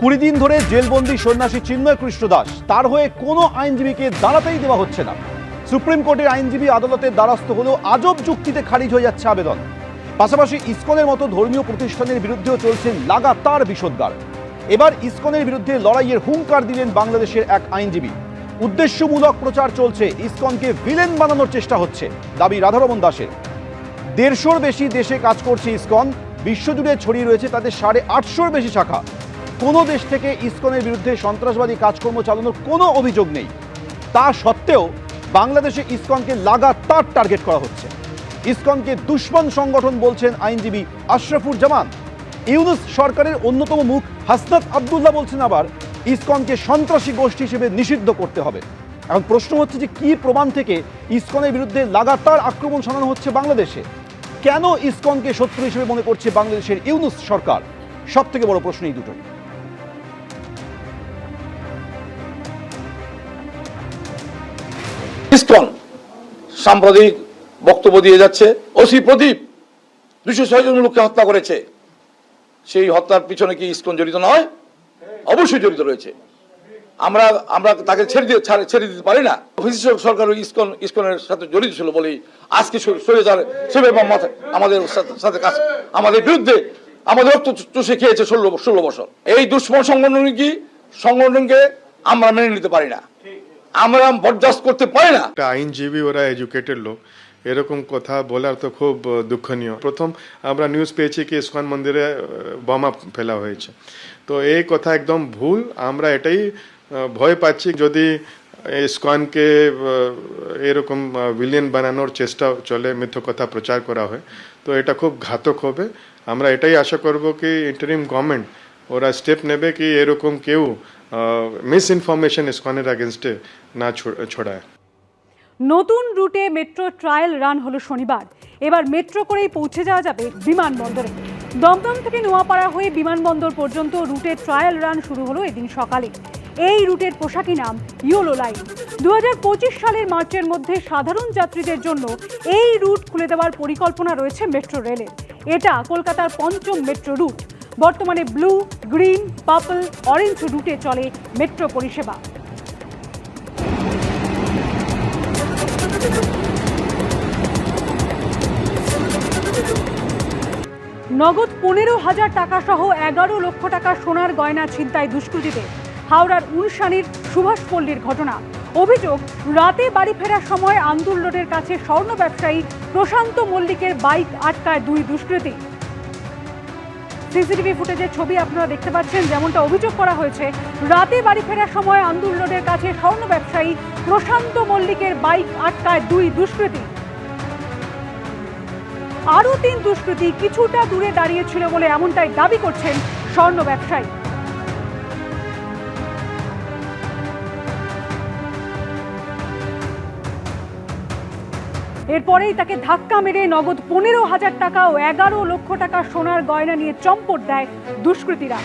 20 দিন ধরে জেলবন্দি সন্ন্যাসী চিন্ময় কৃষ্ণ দাস তার হয়ে কোনো আইনজীবীকে দাঁড়াতেই দেওয়া হচ্ছে না। সুপ্রিম কোর্টের আইনজীবী আদালতের দ্বারস্থ হলেও আজব যুক্তিতে খারিজ হয়ে যাচ্ছে আবেদন। পাশাপাশি ইসকনের মতো ধর্মীয় প্রতিষ্ঠানের বিরুদ্ধেও চলছে লাগাতার বিষোদ্গার। এবার ইসকনের বিরুদ্ধে লড়াইয়ের হুঙ্কার দিলেন বাংলাদেশের এক আইনজীবী। উদ্দেশ্যমূলক প্রচার চলছে, ইসকনকে ভিলেন বানানোর চেষ্টা হচ্ছে, দাবি রাধারমণ দাসের। 150-র বেশি দেশে কাজ করছে ইসকন, বিশ্বজুড়ে ছড়িয়ে রয়েছে তাদের 850-র বেশি শাখা। কোনো দেশ থেকে ইসকনের বিরুদ্ধে সন্ত্রাসবাদী কাজকর্ম চালানোর কোনো অভিযোগ নেই। তা সত্ত্বেও বাংলাদেশে ইসকনকে লাগাতার টার্গেট করা হচ্ছে। ইসকনকে দুশ্মন সংগঠন বলছেন আইনজীবী আশরাফুর জামান। ইউনূস সরকারের অন্যতম মুখ হাসনাত আব্দুল্লাহ বলছেন আবার ইসকনকে সন্ত্রাসী গোষ্ঠী হিসেবে নিষিদ্ধ করতে হবে। এখন প্রশ্ন হচ্ছে যে কি প্রমাণ থেকে ইসকনের বিরুদ্ধে লাগাতার আক্রমণ শানানো হচ্ছে বাংলাদেশে? কেন ইসকনকে শত্রু হিসেবে মনে করছে বাংলাদেশের ইউনূস সরকার? সব থেকে বড় প্রশ্ন এই দুটোই। ইসকন সাম্প্রদায়িক বক্তব্য দিয়ে যাচ্ছে। ওসি প্রদীপ 206 জন লোককে হত্যা করেছে। সেই হত্যার পিছনে কি ইসকন জড়িত নয়? অবশ্যই জড়িত রয়েছে। আমরা তাকে ছেড়ে দিতে পারি না। সরকার ইসকনের সাথে জড়িত ছিল বলেই আজকে আমাদের সাথে আমাদের বিরুদ্ধে আমাদের রক্ত চুষে খেয়েছে 16 বছর। এই দুশ্মন সংগঠনকে আমরা মেনে নিতে পারি না, আমরা বরদাস্ত করতে পারি না। আইনজীবী ওরা এডুকেটেড লোক, এরকম কথা বলার তো খুব দুঃখনীয়। প্রথম আমরা নিউজ পেয়েছি কি ইসকন মন্দিরে বোমা ফেলা হয়েছে, তো এই কথা একদম ভুল। আমরা এটাই ভয় পাচ্ছি যদি ইসকনকে এরকম ভিলেন বানানোর চেষ্টা চলে, মিথ্যা কথা প্রচার করা হয়, তো এটা খুব ঘাতক হবে। আমরা এটাই আশা করব কি ইন্টারিম গভর্নমেন্ট ওরা স্টেপ নেবে কি এরকম কেউ মিস ইনফরমেশন ইসকনের এগেনস্টে না ছড়ায়। নতুন রুটে মেট্রো ট্রায়াল রান হলো শনিবার। এবার মেট্রো করেই পৌঁছে যাওয়া যাবে বিমানবন্দরে। দমদম থেকে নোয়াপাড়া হয়ে বিমানবন্দর পর্যন্ত রুটের ট্রায়াল রান শুরু হলো এদিন সকালে। এই রুটের পোশাকি নাম ইয়োলো লাইন। 2025 সালের মার্চের মধ্যে সাধারণ যাত্রীদের জন্য এই রুট খুলে দেওয়ার পরিকল্পনা রয়েছে মেট্রো রেলের। এটা কলকাতার 5ম মেট্রো রুট। বর্তমানে ব্লু, গ্রিন, পার্পল, অরেঞ্জ রুটে চলে মেট্রো পরিষেবা। নগদ 15,000 টাকা সহ 11 লক্ষ টাকা সোনার গয়না ছিনতাই দুষ্কৃতীদের। হাওড়ার উনসানির সুভাষপল্লীর ঘটনা। অভিযোগ, রাতে বাড়ি ফেরার সময় আন্দুল রোডের কাছে স্বর্ণ ব্যবসায়ী প্রশান্ত মল্লিকের বাইক আটকায় 2 দুষ্কৃতী। সিসিটিভি ফুটেজের ছবি আপনারা দেখতে পাচ্ছেন। যেমনটা অভিযোগ করা হয়েছে, রাতে বাড়ি ফেরার সময় আন্দুল রোডের কাছে স্বর্ণ ব্যবসায়ী প্রশান্ত মল্লিকের বাইক আটকায় 2 দুষ্কৃতী। আরও 3 দুষ্কৃতী কিছুটা দূরে দাঁড়িয়েছিল বলে এমনটাই দাবি করছেন স্বর্ণ ব্যবসায়ী। এরপরেই তাকে ধাক্কা মেরে নগদ 15,000 টাকা ও 11 লক্ষ টাকা সোনার গয়না নিয়ে চম্পট দেয় দুষ্কৃতীরা।